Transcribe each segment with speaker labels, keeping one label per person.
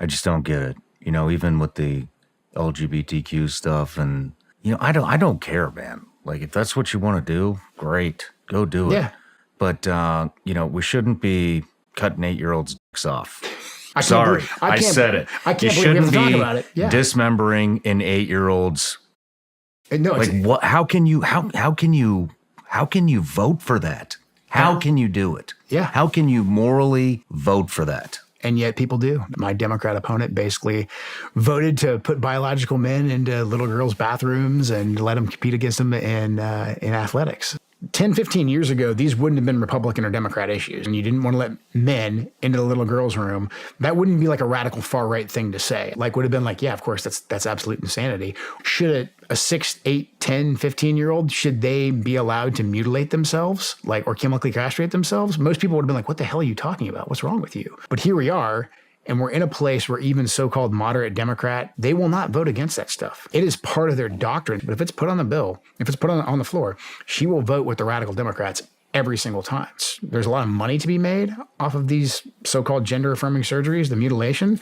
Speaker 1: I just don't get it. You know, even with the LGBTQ stuff, and I don't care, man. Like, if that's what you want to do, great, go do it.
Speaker 2: Yeah.
Speaker 1: But we shouldn't be cutting 8-year-olds' dicks off.
Speaker 2: I
Speaker 1: Sorry,
Speaker 2: can't
Speaker 1: I said it.
Speaker 2: I can't
Speaker 1: You
Speaker 2: believe we have
Speaker 1: shouldn't
Speaker 2: to talk
Speaker 1: be
Speaker 2: about it. Yeah.
Speaker 1: dismembering an 8-year-old's.
Speaker 2: No,
Speaker 1: Like, what? How can you vote for that? How can you do it?
Speaker 2: Yeah.
Speaker 1: How can you morally vote for that?
Speaker 2: And yet people do. My Democrat opponent basically voted to put biological men into little girls' bathrooms and let them compete against them in athletics. 10, 15 years ago, these wouldn't have been Republican or Democrat issues, and you didn't want to let men into the little girls' room. That wouldn't be like a radical far-right thing to say. Like, would have been like, yeah, of course, that's absolute insanity. Should a 6, 8, 10, 15-year-old, should they be allowed to mutilate themselves, or chemically castrate themselves? Most people would have been like, what the hell are you talking about? What's wrong with you? But here we are. And we're in a place where even so-called moderate Democrat, they will not vote against that stuff. It is part of their doctrine. But if it's put on the bill, if it's put on the floor, she will vote with the radical Democrats every single time. There's a lot of money to be made off of these so-called gender-affirming surgeries, the mutilation.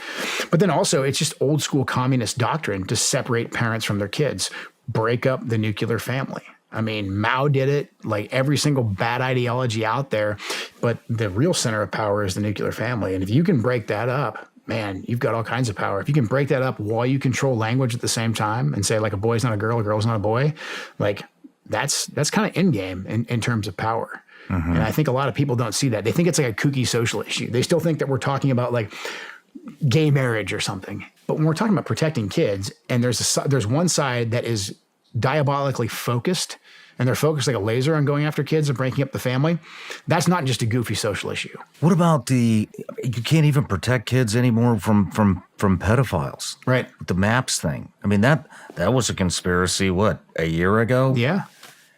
Speaker 2: But then also, it's just old school communist doctrine to separate parents from their kids, break up the nuclear family. I mean, Mao did it, like every single bad ideology out there, but the real center of power is the nuclear family. And if you can break that up, man, you've got all kinds of power. If you can break that up while you control language at the same time and say, like, a boy's not a girl's not a boy, like that's kind of endgame in terms of power. Mm-hmm. And I think a lot of people don't see that. They think it's like a kooky social issue. They still think that we're talking about like gay marriage or something. But when we're talking about protecting kids, and there's one side that is diabolically focused, and they're focused like a laser on going after kids and breaking up the family, that's not just a goofy social issue.
Speaker 1: What about you can't even protect kids anymore from pedophiles?
Speaker 2: Right.
Speaker 1: With the MAPS thing. I mean, that was a conspiracy, a year ago?
Speaker 2: Yeah.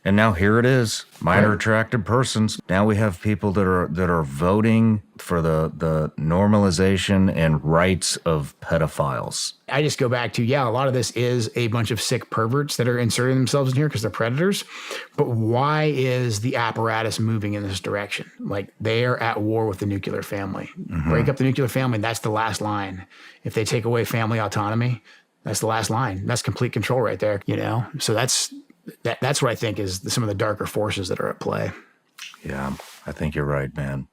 Speaker 1: And now here it is, minor attracted persons. Now we have people that are voting for the normalization and rights of pedophiles.
Speaker 2: I just go back to, a lot of this is a bunch of sick perverts that are inserting themselves in here because they're predators. But why is the apparatus moving in this direction? Like, they are at war with the nuclear family. Mm-hmm. Break up the nuclear family, that's the last line. If they take away family autonomy, that's the last line. That's complete control right there, So that's what I think is some of the darker forces that are at play.
Speaker 1: Yeah, I think you're right, man.